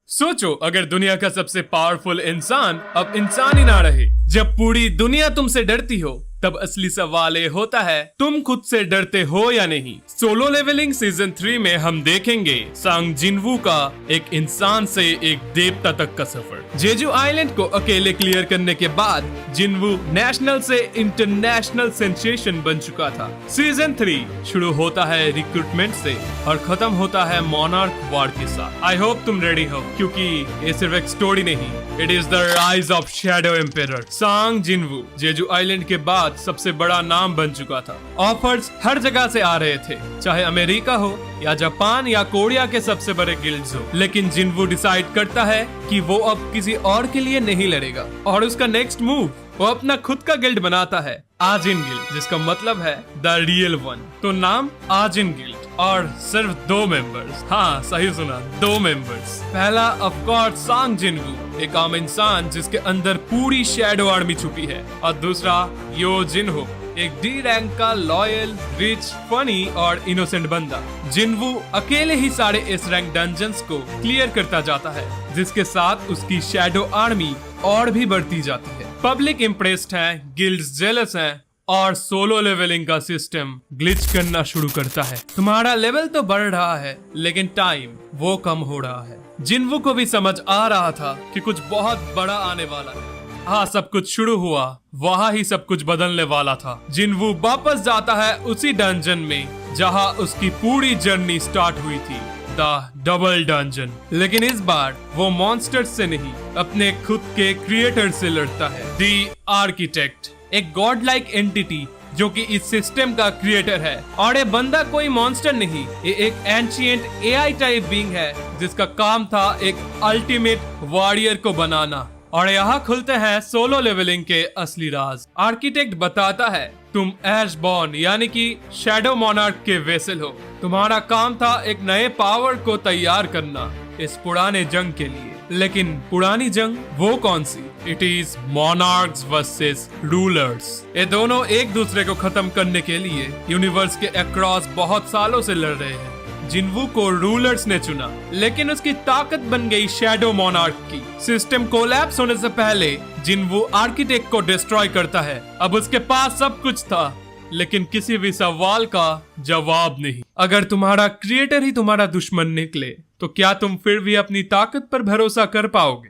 सोचो अगर दुनिया का सबसे पावरफुल इंसान अब इंसान ही ना रहे। जब पूरी दुनिया तुमसे डरती हो तब असली सवाल ये होता है तुम खुद से डरते हो या नहीं। सोलो लेवलिंग सीजन 3 में हम देखेंगे सांग जिनवू का एक इंसान से एक देवता तक का सफर। जेजू आइलैंड को अकेले क्लियर करने के बाद जिनवू नेशनल से इंटरनेशनल सेंसेशन बन चुका था। सीजन 3 शुरू होता है रिक्रूटमेंट से और खत्म होता है मोनार्क वार के साथ। आई होप तुम रेडी हो, क्योंकि ये सिर्फ एक स्टोरी नहीं, it is the rise of shadow emperor. सांग जिनवू जेजू आइलैंड के बाद सबसे बड़ा नाम बन चुका था। ऑफर्स हर जगह से आ रहे थे, चाहे अमेरिका हो या जापान या कोरिया के सबसे बड़े गिल्ड्स हो। लेकिन जिनवू डिसाइड करता है कि वो अब किसी और के लिए नहीं लड़ेगा और उसका नेक्स्ट मूव वो अपना खुद का गिल्ड बनाता है, आजिन गिल्ड, जिसका मतलब है द रियल वन। तो नाम आजिन गिल्ड और सिर्फ 2 मेंबर्स। हाँ सही सुना, 2 मेंबर्स। पहला ऑफ कोर्स सांग जिनवू, एक आम इंसान जिसके अंदर पूरी शैडो आर्मी छुपी है, और दूसरा यो जिनहो, एक डी रैंक का लॉयल, रिच, फनी और इनोसेंट बंदा। जिनवू अकेले ही सारे एस रैंक डंजन्स को क्लियर करता जाता है, जिसके साथ उसकी शैडो आर्मी और भी बढ़ती जाती है। पब्लिक इम्प्रेस्ड है, गिल्ड्स जेलस हैं और सोलो लेवलिंग का सिस्टम ग्लिच करना शुरू करता है। तुम्हारा लेवल तो बढ़ रहा है लेकिन टाइम वो कम हो रहा है। जिनवू को भी समझ आ रहा था कि कुछ बहुत बड़ा आने वाला है। हाँ, सब कुछ शुरू हुआ वहाँ ही सब कुछ बदलने वाला था। जिनवू वापस जाता है उसी डंजन में जहाँ उसकी पूरी जर्नी स्टार्ट हुई थी, द डबल डंजन। लेकिन इस बार वो मॉन्स्टर्स से नहीं, अपने खुद के क्रिएटर से लड़ता है, द आर्किटेक्ट, एक गॉड लाइक एंटिटी जो कि इस सिस्टम का क्रिएटर है। और ये बंदा कोई मॉन्स्टर नहीं, ये एक एंशिएंट एआई टाइप बीइंग है जिसका काम था एक अल्टीमेट वॉरियर को बनाना। और यहाँ खुलते हैं सोलो लेवलिंग के असली राज। आर्किटेक्ट बताता है तुम ऐशबॉर्न यानी कि शैडो मोनार्क के वेसल हो। तुम्हारा काम था एक नए पावर को तैयार करना इस पुराने जंग के लिए। लेकिन पुरानी जंग वो कौन सी? It is monarchs versus rulers. ये दोनों एक दूसरे को खत्म करने के लिए यूनिवर्स के अक्रॉस बहुत सालों से लड़ रहे हैं। जिनवू को रूलर्स ने चुना, लेकिन उसकी ताकत बन गई शैडो मोनार्क की। सिस्टम कोलैप्स होने से पहले जिनवू आर्किटेक्ट को डिस्ट्रॉय करता है। अब उसके पास सब कुछ था, लेकिन किसी भी सवाल का जवाब नहीं। अगर तुम्हारा क्रिएटर ही तुम्हारा दुश्मन निकले तो क्या तुम फिर भी अपनी ताकत पर भरोसा कर पाओगे?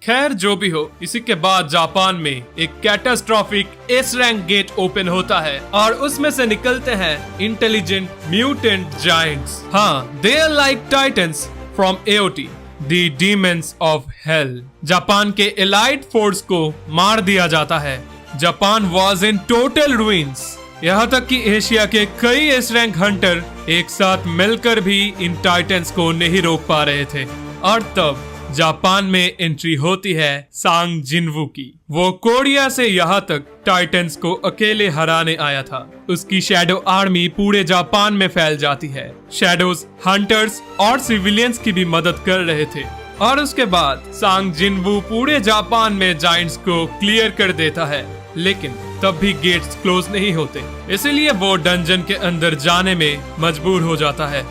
खैर जो भी हो, इसी के बाद जापान में एक catastrophic S rank gate open होता है और उसमें से निकलते हैं इंटेलिजेंट म्यूटेंट जायंट्स। हाँ, they are like titans from AOT, the demons of hell. Japan के एलाइट फोर्स को मार दिया जाता है। Japan was in total ruins. यहाँ तक कि एशिया के कई एस रैंक हंटर एक साथ मिलकर भी इन टाइटन्स को नहीं रोक पा रहे थे। और तब जापान में एंट्री होती है सांग जिनवू की। वो कोरिया से यहाँ तक टाइटन्स को अकेले हराने आया था। उसकी शैडो आर्मी पूरे जापान में फैल जाती है। शैडोज हंटर्स और सिविलियंस की भी मदद कर रहे थे। और उसके बाद सांग जिनवू पूरे जापान में जायंट्स को क्लियर कर देता है, लेकिन तब भी गेट्स क्लोज नहीं होते। इसलिए वो डंजन के अंदर जाने में मजबूर हो जाता है।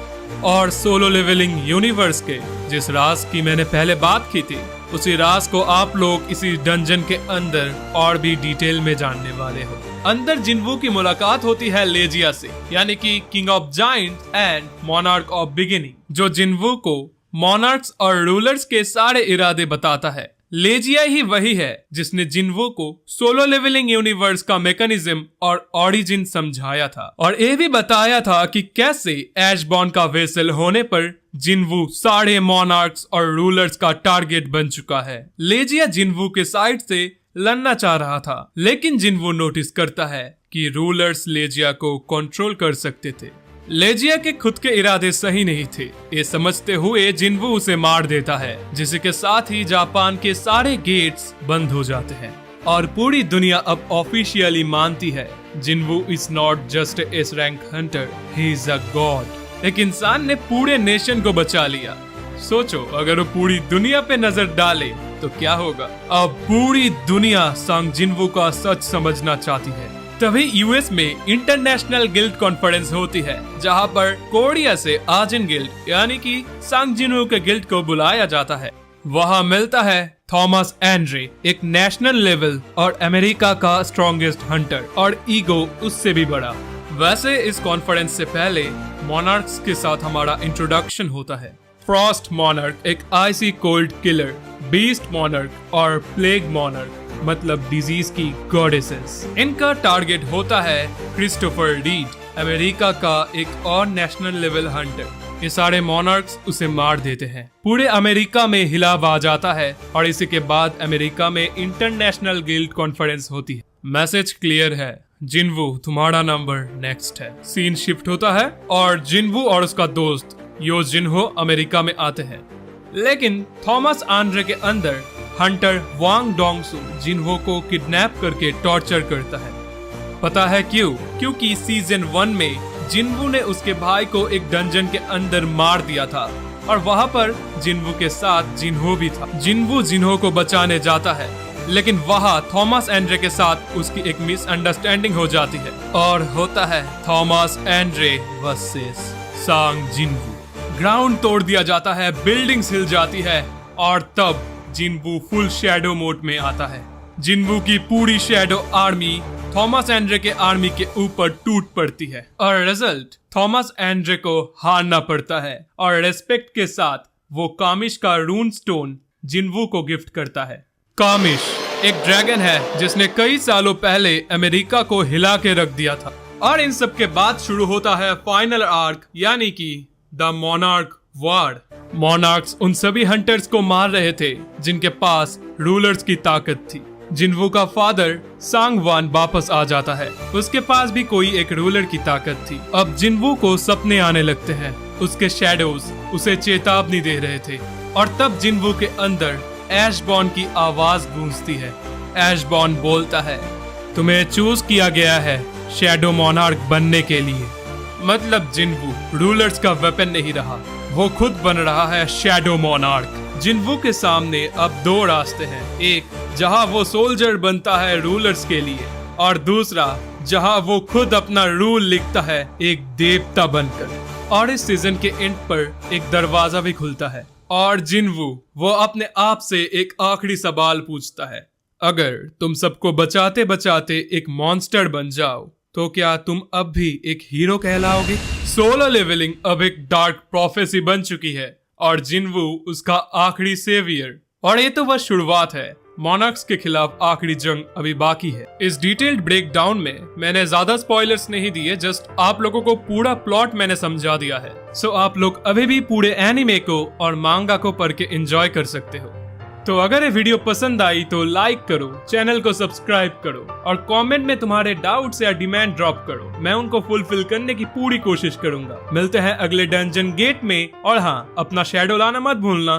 और सोलो लेवलिंग यूनिवर्स के जिस राज की मैंने पहले बात की थी, उसी राज को आप लोग इसी डंजन के अंदर और भी डिटेल में जानने वाले हो। अंदर जिनवू की मुलाकात होती है लेजिया से, यानी कि king of giants and monarch of beginning, जो जिनवू को मोनार्क्स और रूलर्स के सारे इरादे बताता है। लेजिया ही वही है जिसने जिनवू को सोलो लेवलिंग यूनिवर्स का मैकेनिज्म और ओरिजिन समझाया था, और ये भी बताया था कि कैसे ऐशबॉर्न का वेसल होने पर जिनवू सारे मोनार्क्स और रूलर्स का टारगेट बन चुका है। लेजिया जिनवू के साइड से लड़ना चाह रहा था, लेकिन जिनवू नोटिस करता है कि रूलर्स लेजिया को कंट्रोल कर सकते थे। लेजिया के खुद के इरादे सही नहीं थे। ये समझते हुए जिनवू उसे मार देता है, जिसके साथ ही जापान के सारे गेट्स बंद हो जाते हैं और पूरी दुनिया अब ऑफिशियली मानती है जिनवू is not just S rank Hunter, he is a God. एक इंसान ने पूरे नेशन को बचा लिया। सोचो अगर वो पूरी दुनिया पे नजर डाले तो क्या होगा। अब पूरी दुनिया सांग जिनवू का सच समझना चाहती है। तभी यूएस में इंटरनेशनल गिल्ड कॉन्फ्रेंस होती है, जहां पर कोरिया से आजिन गिल्ड यानी कि सांग जिनवू के गिल्ड को बुलाया जाता है। वहाँ मिलता है थॉमस एंड्रे, एक नेशनल लेवल और अमेरिका का स्ट्रॉन्गेस्ट हंटर, और ईगो उससे भी बड़ा। वैसे इस कॉन्फ्रेंस से पहले मॉनार्क्स के साथ हमारा इंट्रोडक्शन होता है। फ्रॉस्ट मॉनर्क एक आइसी कोल्ड किलर, बीस्ट मॉनर्क और प्लेग मॉनर्क मतलब डिजीज की गॉडेसेस। इनका टारगेट होता है क्रिस्टोफर रीड, अमेरिका का एक और नेशनल लेवल हंटर। ये सारे मॉनर्क्स उसे मार देते हैं। पूरे अमेरिका में हिलाव आ जाता है और इसी के बाद अमेरिका में इंटरनेशनल गिल्ड कॉन्फ्रेंस होती है। मैसेज क्लियर है, जिनवू तुम्हारा नंबर नेक्स्ट है। सीन शिफ्ट होता है और जिनवू और उसका दोस्त यो जिनहो अमेरिका में आते हैं, लेकिन थॉमस आंद्रे के अंदर हंटर वांग डोंगसू जिनहो को किडनैप करके टॉर्चर करता है। पता है क्यों? क्योंकि सीजन 1 में जिनवू ने उसके भाई को एक डंजन के अंदर मार दिया था और वहाँ पर जिनवू के साथ जिनहो भी था। जिनवू जिनहो को बचाने जाता है, लेकिन वहाँ थॉमस एंड्रे के साथ उसकी एक मिसअंडरस्टैंडिंग हो जाती है और होता है थॉमस एंड्रे वर्सेस सांग जिनवू। ग्राउंड तोड़ दिया जाता है, बिल्डिंग्स हिल जाती है और तब जिनवू फुल शैडो मोड में आता है। जिनवू की पूरी शैडो आर्मी थॉमस एंड्रे के आर्मी के ऊपर टूट पड़ती है और रिजल्ट थॉमस एंड्रे को हारना पड़ता है और रेस्पेक्ट के साथ वो कामिश का रून स्टोन जिनवू को गिफ्ट करता है। कामिश एक ड्रैगन है जिसने कई सालों पहले अमेरिका को हिला के रख दिया था। और इन सब के बाद शुरू होता है फाइनल आर्क, यानी कि द मोनार्क वार। मोनार्क्स उन सभी हंटर्स को मार रहे थे जिनके पास रूलर्स की ताकत थी। जिनवू का फादर सांगवान वापस आ जाता है, उसके पास भी कोई एक रूलर की ताकत थी। अब जिनवू को सपने आने लगते हैं, उसके शैडोज उसे चेतावनी दे रहे थे और तब जिनवू के अंदर ऐशबॉर्न की आवाज गूंजती है। ऐशबॉर्न बोलता है, तुम्हें चूज किया गया है शैडो मोनार्क बनने के लिए। मतलब जिनवू रूलर्स का वेपन नहीं रहा, वो खुद बन रहा है शैडो मोनार्क। जिनवू के सामने अब दो रास्ते हैं, एक जहां वो सोल्जर बनता है रूलर्स के लिए और दूसरा जहां वो खुद अपना रूल लिखता है एक देवता बनकर। और इस सीजन के एंड पर एक दरवाजा भी खुलता है और जिनवू वो अपने आप से एक आखिरी सवाल पूछता है, अगर तुम सबको बचाते बचाते एक मॉन्स्टर बन जाओ तो क्या तुम अब भी एक हीरो कहलाओगे? सोलो लेवलिंग अब एक डार्क प्रोफेसी बन चुकी है और जिनवू उसका आखिरी सेवियर। और ये तो बस शुरुआत है, मोनार्क्स के खिलाफ आखिरी जंग अभी बाकी है। इस डिटेल्ड ब्रेकडाउन में मैंने ज्यादा स्पॉयलर्स नहीं दिए, जस्ट आप लोगों को पूरा प्लॉट मैंने समझा दिया है। सो आप लोग अभी भी पूरे एनिमे को और मांगा को पढ़ के एंजॉय कर सकते हो। तो अगर ये वीडियो पसंद आई तो लाइक करो, चैनल को सब्सक्राइब करो और कमेंट में तुम्हारे डाउट्स या डिमांड ड्रॉप करो। मैं उनको फुलफिल करने की पूरी कोशिश करूंगा। मिलते हैं अगले डंजन गेट में और हाँ, अपना शैडो लाना मत भूलना।